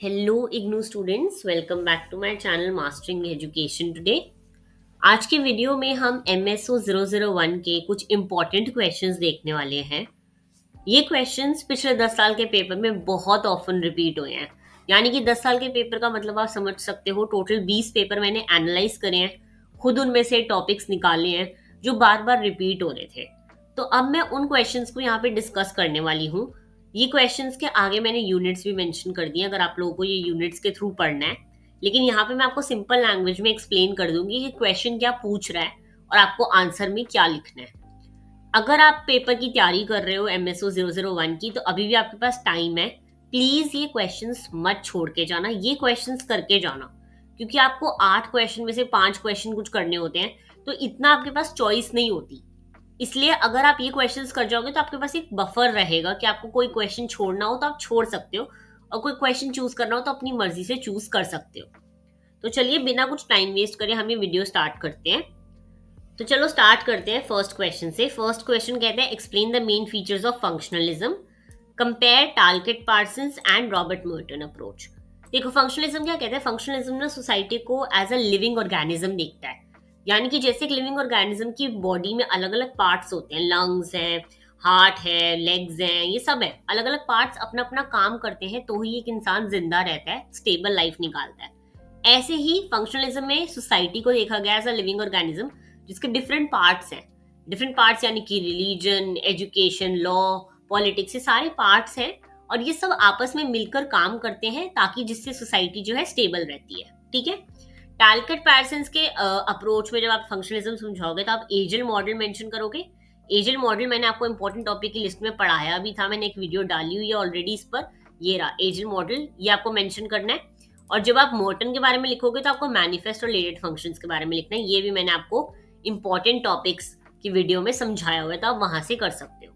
Hello IGNOU students, welcome back to my channel mastering education today. आज के video में हम MSO 001 के कुछ इम्पॉर्टेंट क्वेश्चंस देखने वाले हैं। ये क्वेश्चंस पिछले 10 साल के पेपर में बहुत ऑफन रिपीट हुए हैं। यानी कि 10 साल के पेपर का मतलब आप समझ सकते हो, टोटल 20 पेपर मैंने एनालाइज करे हैं, खुद उनमें से टॉपिक्स निकाले हैं जो बार बार रिपीट हो रहे थे। तो अब मैं उन क्वेश्चंस को यहाँ पे डिस्कस करने वाली हूँ। ये क्वेश्चंस के आगे मैंने यूनिट्स भी मेंशन कर दिए अगर आप लोगों को ये यूनिट्स के थ्रू पढ़ना है। लेकिन यहाँ पे मैं आपको सिंपल लैंग्वेज में एक्सप्लेन कर दूंगी कि क्वेश्चन क्या पूछ रहा है और आपको आंसर में क्या लिखना है। अगर आप पेपर की तैयारी कर रहे हो MSO 001 की, तो अभी भी आपके पास टाइम है। प्लीज ये क्वेश्चंस मत छोड़ के जाना, ये क्वेश्चंस करके जाना, क्योंकि आपको 8 क्वेश्चन में से 5 क्वेश्चन कुछ करने होते हैं, तो इतना आपके पास चॉइस नहीं होती। इसलिए अगर आप ये क्वेश्चंस कर जाओगे तो आपके पास एक बफर रहेगा कि आपको कोई क्वेश्चन छोड़ना हो तो आप छोड़ सकते हो, और कोई क्वेश्चन चूज करना हो तो अपनी मर्जी से चूज कर सकते हो। तो चलिए बिना कुछ टाइम वेस्ट करे हम ये वीडियो स्टार्ट करते हैं। तो चलो स्टार्ट करते हैं फर्स्ट क्वेश्चन से। फर्स्ट क्वेश्चन कहते हैं explain the main features of functionalism, compare टालकेट Parsons and Robert Merton approach. देखो फंक्शनलिज्म क्या कहते हैं। फंक्शनलिज्म ना सोसाइटी को एज अ लिविंग ऑर्गेनिज्म देखता है। यानी कि जैसे एक लिविंग ऑर्गेनिज्म की बॉडी में अलग अलग पार्ट्स होते हैं, लंग्स हैं, हार्ट है, लेग्स हैं, ये सब है, अलग अलग पार्ट्स अपना अपना काम करते हैं तो ही एक इंसान जिंदा रहता है, स्टेबल लाइफ निकालता है। ऐसे ही फंक्शनलिज्म में सोसाइटी को देखा गया एज अ लिविंग ऑर्गेनिज्म जिसके डिफरेंट पार्ट्स हैं। डिफरेंट पार्ट्स यानी कि रिलीजन, एजुकेशन, लॉ, पॉलिटिक्स, ये सारे पार्ट्स हैं और ये सब आपस में मिलकर काम करते हैं ताकि जिससे सोसाइटी जो है स्टेबल रहती है। ठीक है। टालकेट पैरसन्स के अप्रोच में जब आप फंक्शनलिज्म समझाओगे तो आप एजल मॉडल मेंशन करोगे। एजल मॉडल मैंने आपको इंपॉर्टेंट टॉपिक की लिस्ट में पढ़ाया भी था, मैंने एक वीडियो डाली हुई है ऑलरेडी इस पर। ये रहा एजल मॉडल, ये आपको मेंशन करना है। और जब आप मोर्टन के बारे में लिखोगे तो आपको मैनिफेस्ट और रिलेटेड फंक्शंस के बारे में लिखना है। ये भी मैंने आपको इंपॉर्टेंट टॉपिक्स की वीडियो में समझाया हुआ है, तो आप वहां से कर सकते हो।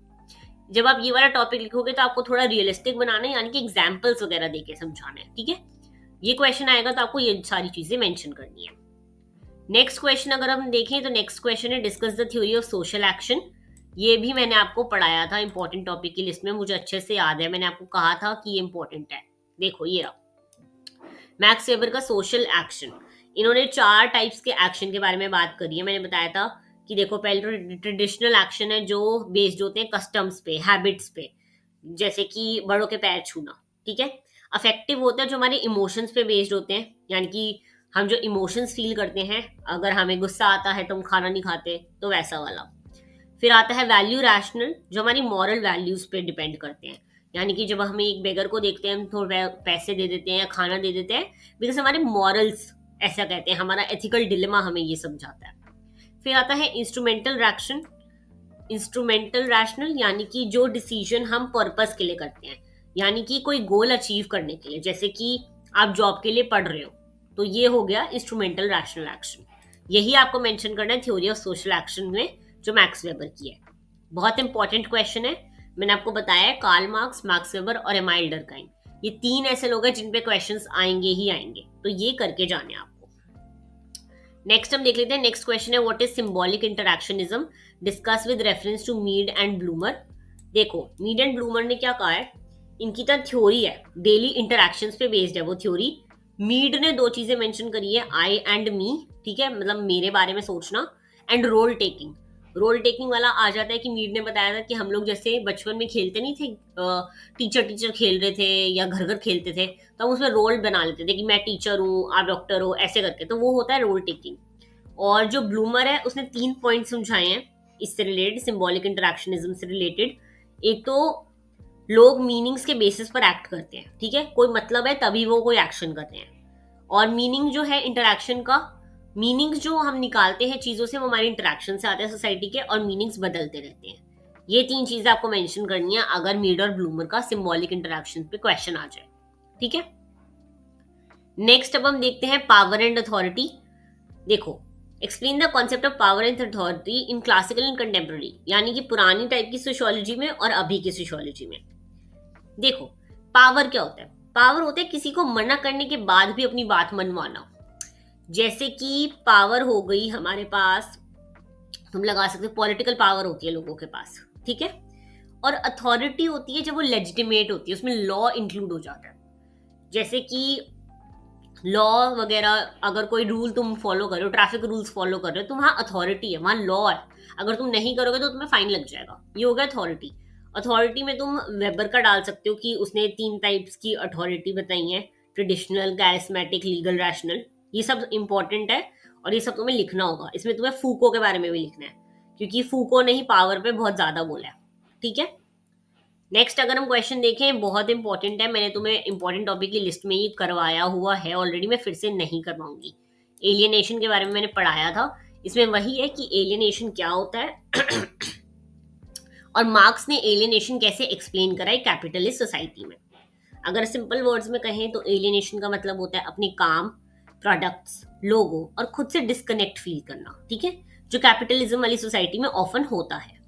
जब आप ये वाला टॉपिक लिखोगे तो आपको थोड़ा रियलिस्टिक बनाना है, यानी कि एग्जाम्पल्स वगैरह देके समझाना है। ठीक है। ये क्वेश्चन आएगा तो आपको ये सारी चीजें मेंशन करनी है। नेक्स्ट क्वेश्चन अगर हम देखें तो नेक्स्ट क्वेश्चन है discuss the theory of social action. ये भी मैंने आपको पढ़ाया था इंपॉर्टेंट टॉपिक की लिस्ट में, मुझे अच्छे से याद है, मैंने आपको कहा था कि ये इंपॉर्टेंट है। देखो ये रहा मैक्स वेबर का सोशल एक्शन। इन्होंने 4 टाइप्स के एक्शन के बारे में बात करी है। मैंने बताया था कि देखो पहले तो ट्रेडिशनल एक्शन है जो बेस्ड होते हैं कस्टम्स पे, हैबिट्स पे, जैसे कि बड़ों के पैर छूना। ठीक है। अफेक्टिव होता है जो हमारे इमोशंस पे बेस्ड होते हैं, यानी कि हम जो इमोशंस फील करते हैं, अगर हमें गुस्सा आता है तो हम खाना नहीं खाते, तो वैसा वाला। फिर आता है वैल्यू रैशनल, जो हमारी मॉरल वैल्यूज पे डिपेंड करते हैं। यानी कि जब हमें एक बेगर को देखते हैं हम थोड़ा पैसे दे देते हैं या खाना दे देते हैं बिकॉज हमारे मॉरल्स ऐसा कहते हैं, हमारा एथिकल डिलेमा हमें ये समझाता है। फिर आता है इंस्ट्रूमेंटल रैक्शन, इंस्ट्रूमेंटल रैशनल, यानी कि जो डिसीजन हम पर्पस के लिए करते हैं, यानी कि कोई गोल अचीव करने के लिए, जैसे कि आप जॉब के लिए पढ़ रहे हो, तो ये हो गया इंस्ट्रूमेंटल रैशनल एक्शन। यही आपको मेंशन करना है थ्योरी ऑफ सोशल एक्शन में जो मैक्स वेबर की है। बहुत इंपॉर्टेंट क्वेश्चन है, मैंने आपको बताया है कार्ल मार्क्स, मैक्स वेबर और एमाइल डर्कहाइम, ये 3 ऐसे लोग हैं जिन पे क्वेश्चंस आएंगे ही आएंगे, तो ये करके जाने आपको। नेक्स्ट हम देख लेते हैं। नेक्स्ट क्वेश्चन है what is symbolic interactionism, discuss with reference to Mead and Blumer. देखो मीड एंड ब्लूमर ने क्या कहा है, इनकी तो थ्योरी है, डेली इंटरैक्शंस पे बेस्ड है वो थ्योरी। मीड ने 2 चीजें मेंशन करी है, आई एंड मी, ठीक है, मतलब मेरे बारे में सोचना, and role taking. Role taking वाला आ जाता है कि मीड ने बताया था कि हम लोग जैसे बचपन में खेलते नहीं थे, टीचर टीचर खेल रहे थे या घर घर खेलते थे, तो हम उसमें रोल बना लेते थे कि मैं टीचर हूँ, आप डॉक्टर हो, ऐसे करके, तो वो होता है रोल टेकिंग। और जो ब्लूमर है उसने 3 पॉइंट समझाए हैं इससे रिलेटेड, सिंबॉलिक इंटरैक्शनिज्म से रिलेटेड। एक तो लोग मीनिंग्स के बेसिस पर एक्ट करते हैं, ठीक है, कोई मतलब है तभी वो कोई एक्शन करते हैं। और मीनिंग जो है इंटरैक्शन का, मीनिंग्स जो हम निकालते हैं चीजों से वो हमारे इंटरैक्शन से आते हैं सोसाइटी के, और मीनिंग्स बदलते रहते हैं। ये 3 चीजें आपको मेंशन करनी है अगर मीड और ब्लूमर का सिंबॉलिक इंटरैक्शन पे क्वेश्चन आ जाए। ठीक है। नेक्स्ट अब हम देखते हैं पावर एंड अथॉरिटी। देखो explain the concept of power and authority in classical and contemporary, यानी कि पुरानी टाइप की सोशियोलॉजी में और अभी की सोशियोलॉजी में। देखो पावर क्या होता है, पावर होता है किसी को मना करने के बाद भी अपनी बात मनवाना। जैसे कि पावर हो गई हमारे पास, हम लगा सकते हैं पॉलिटिकल पावर होती है लोगों के पास, ठीक है। और अथॉरिटी होती है जब वो लेजिटिमेट होती है, उसमें लॉ इंक्लूड हो जाता है। जैसे कि लॉ वगैरह, अगर कोई रूल तुम फॉलो कर रहे हो, ट्रैफिक रूल्स फॉलो कर रहे हो, तो वहाँ अथॉरिटी है, वहाँ लॉ है। अगर तुम नहीं करोगे तो तुम्हें फाइन लग जाएगा। ये हो गया अथॉरिटी। अथॉरिटी में तुम वेबर का डाल सकते हो कि उसने 3 टाइप्स की अथॉरिटी बताई है: ट्रेडिशनल, कैरिस्मेटिक, लीगल, रैशनल। ये सब इंपॉर्टेंट है और ये सब तुम्हें लिखना होगा। इसमें तुम्हें फूको के बारे में भी लिखना है, क्योंकि फूको ने ही पावर पे बहुत ज्यादा बोला है। ठीक है। नेक्स्ट अगर हम क्वेश्चन देखें, बहुत इंपॉर्टेंट है। मैंने तुम्हें इंपॉर्टेंट टॉपिक की लिस्ट में ही करवाया हुआ है ऑलरेडी, मैं फिर से नहीं करवाऊंगी। एलियनेशन के बारे में मैंने पढ़ाया था। इसमें वही है कि एलियनेशन क्या होता है और मार्क्स ने एलियनेशन कैसे एक्सप्लेन करा है कैपिटलिस्ट सोसाइटी में। अगर सिंपल वर्ड्स में कहें तो एलियनेशन का मतलब होता है अपने काम, प्रोडक्ट्स, लोगों और खुद से डिस्कनेक्ट फील करना। ठीक है, जो कैपिटलिज्म वाली सोसाइटी में ऑफन होता है।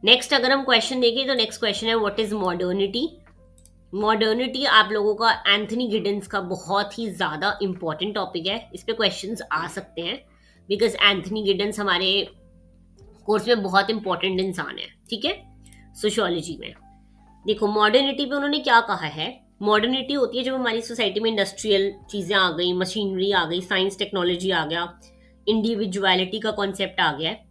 नेक्स्ट अगर हम क्वेश्चन देखें तो नेक्स्ट क्वेश्चन है व्हाट इज मॉडर्निटी। मॉडर्निटी आप लोगों का एंथनी गिडेंस का बहुत ही ज्यादा इंपॉर्टेंट टॉपिक है। इस पे क्वेश्चंस आ सकते हैं बिकॉज एंथनी गिडेंस हमारे कोर्स में बहुत इंपॉर्टेंट इंसान है। ठीक है, सोशियोलॉजी में। देखो मॉडर्निटी पे उन्होंने क्या कहा है। मॉडर्निटी होती है जब हमारी सोसाइटी में इंडस्ट्रियल चीजें आ गई, मशीनरी आ गई, साइंस टेक्नोलॉजी आ गया, इंडिविजुअलिटी का कॉन्सेप्ट आ गया है।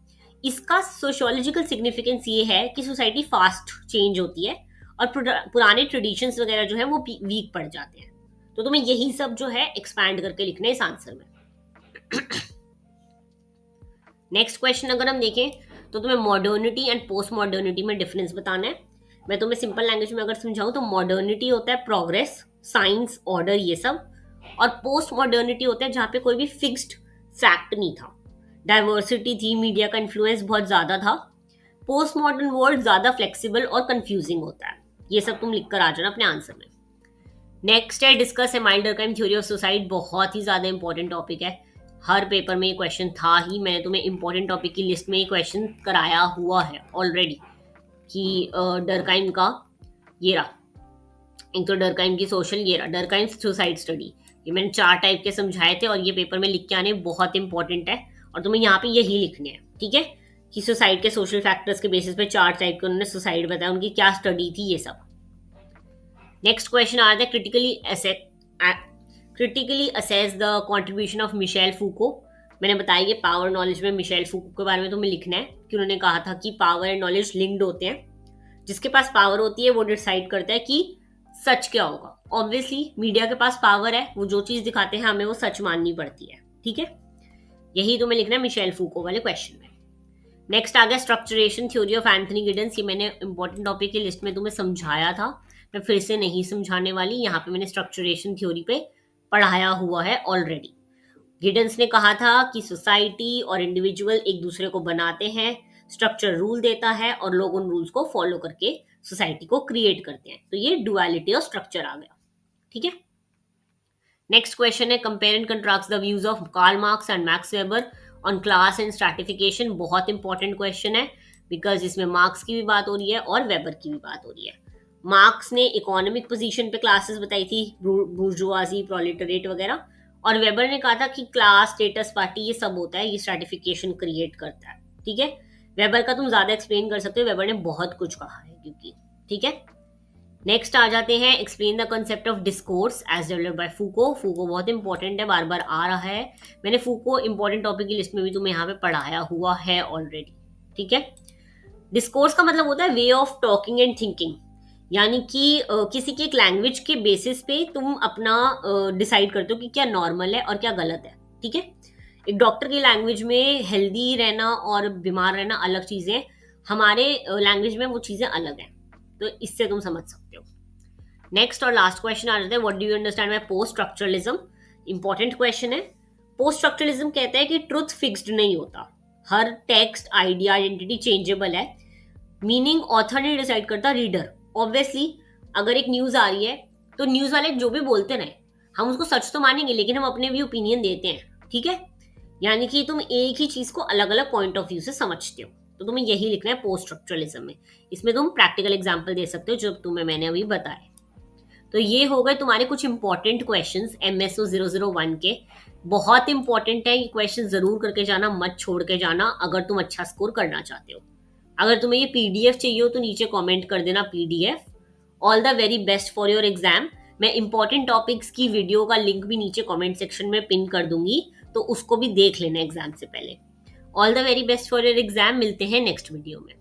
इसका सोशियोलॉजिकल सिग्निफिकेंस ये है कि सोसाइटी फास्ट चेंज होती है और पुराने ट्रेडिशंस वगैरह जो है वो वीक पड़ जाते हैं। तो तुम्हें यही सब जो है एक्सपैंड करके लिखना है इस आंसर में। नेक्स्ट क्वेश्चन अगर हम देखें तो तुम्हें मॉडर्निटी एंड पोस्ट मॉडर्निटी में डिफरेंस बताना है। मैं तुम्हें सिंपल लैंग्वेज में अगर समझाऊं तो मॉडर्निटी होता है प्रोग्रेस, साइंस, ऑर्डर, ये सब। और पोस्ट मॉडर्निटी होता है जहां पे कोई भी फिक्स्ड फैक्ट नहीं था, डाइवर्सिटी थी, मीडिया का इन्फ्लुएंस बहुत ज्यादा था। पोस्ट मॉडर्न वर्ल्ड ज्यादा फ्लेक्सिबल और कंफ्यूजिंग होता है। ये सब तुम लिख कर आ जाना अपने आंसर में। नेक्स्ट है discuss A mild Durkheim theory of suicide. बहुत ही ज्यादा इंपॉर्टेंट टॉपिक है, हर पेपर में ये क्वेश्चन था ही। मैंने तुम्हें इंपॉर्टेंट टॉपिक की लिस्ट में ये क्वेश्चन कराया हुआ है ऑलरेडी कि डर्कहाइम का ये रहा, एक तो डर्कहाइम की सोशल, ये रहा डर्कहाइम सुसाइड स्टडी। ये मैंने 4 टाइप के समझाए थे और ये पेपर में लिख के आने बहुत इंपॉर्टेंट है और तुम्हें यहाँ पे यही लिखने हैं। ठीक है, कि सुसाइड के सोशल फैक्टर्स के बेसिस पे 4 टाइप के उन्होंने सुसाइड बताया, उनकी क्या स्टडी थी, ये सब। नेक्स्ट क्वेश्चन आ रहा है critically assess the contribution of Michel Foucault. मैंने बताया ये पावर नॉलेज में मिशेल फूको के बारे में तुम्हें लिखना है कि उन्होंने कहा था कि पावर एंड नॉलेज लिंक्ड होते हैं। जिसके पास पावर होती है वो डिसाइड करता है कि सच क्या होगा। ऑब्वियसली मीडिया के पास पावर है, वो जो चीज दिखाते हैं हमें वो सच माननी पड़ती है। ठीक है, यही तुम्हें लिखना है मिशेल फूको वाले क्वेश्चन में। नेक्स्ट आ गया स्ट्रक्चरेशन थ्योरी ऑफ एंथनी गिडेंस। ये मैंने इंपॉर्टेंट टॉपिक की लिस्ट में तुम्हें समझाया था, मैं फिर से नहीं समझाने वाली। यहाँ पे मैंने स्ट्रक्चरेशन थ्योरी पे पढ़ाया हुआ है ऑलरेडी। गिडेंस ने कहा था कि सोसाइटी और इंडिविजुअल एक दूसरे को बनाते हैं, स्ट्रक्चर रूल देता है और लोग उन रूल्स को फॉलो करके सोसाइटी को क्रिएट करते हैं। तो ये डुअलिटी ऑफ स्ट्रक्चर आ गया। ठीक है, नेक्स्ट क्वेश्चन है compare and contrast the views of Karl Marx and Max Weber on class and stratification. बहुत इंपॉर्टेंट क्वेश्चन है बिकॉज इसमें मार्क्स की भी बात हो रही है और वेबर की भी बात हो रही है। मार्क्स ने इकोनॉमिक पोजीशन पे क्लासेस बताई थी, बुर्जुआजी, प्रोलेटरेट वगैरह, और वेबर ने कहा था कि क्लास, स्टेटस, पार्टी, ये सब होता है, ये स्ट्रैटिफिकेशन क्रिएट करता है। ठीक है, वेबर का तुम ज्यादा एक्सप्लेन कर सकते हो, वेबर ने बहुत कुछ कहा है क्योंकि। ठीक है, नेक्स्ट आ जाते हैं explain the concept of discourse as developed by Foucault. Foucault बहुत इंपॉर्टेंट है, बार बार आ रहा है। मैंने फूको इंपॉर्टेंट टॉपिक की लिस्ट में भी तुम्हें यहाँ पे पढ़ाया हुआ है ऑलरेडी। ठीक है, डिस्कोर्स का मतलब होता है way of talking and thinking, यानी कि किसी की एक लैंग्वेज के बेसिस पे तुम अपना डिसाइड करते हो कि क्या नॉर्मल है और क्या गलत है। ठीक है, एक डॉक्टर की लैंग्वेज में हेल्दी रहना और बीमार रहना अलग चीजें, हमारे लैंग्वेज में वो चीजें अलग हैं। तो इससे तुम समझ सकते हो। नेक्स्ट और लास्ट क्वेश्चन आ जाता है what do you understand by post structuralism. Important question है। पोस्ट स्ट्रक्चरलिज्म कहता है कि ट्रुथ फिक्स्ड नहीं होता, हर टेक्स्ट, आइडिया, आइडेंटिटी चेंजेबल है। मीनिंग ऑथर नहीं डिसाइड करता, रीडर। ऑब्वियसली अगर एक न्यूज आ रही है तो न्यूज वाले जो भी बोलते रहे हम उसको सच तो मानेंगे, लेकिन हम अपने भी ओपिनियन देते हैं। ठीक है, यानी कि तुम एक ही चीज को अलग अलग पॉइंट ऑफ व्यू से समझते हो। तो तुम्हें यही लिखना है पोस्ट स्ट्रक्चरलिज्म में। इसमें तुम प्रैक्टिकल एग्जांपल दे सकते हो जो तुम्हें मैंने अभी बताए। तो ये हो गए तुम्हारे कुछ इंपॉर्टेंट क्वेश्चंस MSO 001 के। बहुत इंपॉर्टेंट है ये क्वेश्चन, जरूर करके जाना, मत छोड़ के जाना अगर तुम अच्छा स्कोर करना चाहते हो। अगर तुम्हें ये PDF चाहिए हो तो नीचे कमेंट कर देना PDF। All the very best for your exam. मैं इंपॉर्टेंट टॉपिक्स की वीडियो का लिंक भी नीचे कमेंट सेक्शन में पिन कर दूंगी, तो उसको भी देख लेना एग्जाम से पहले। All the very best for your exam. मिलते हैं नेक्स्ट वीडियो में।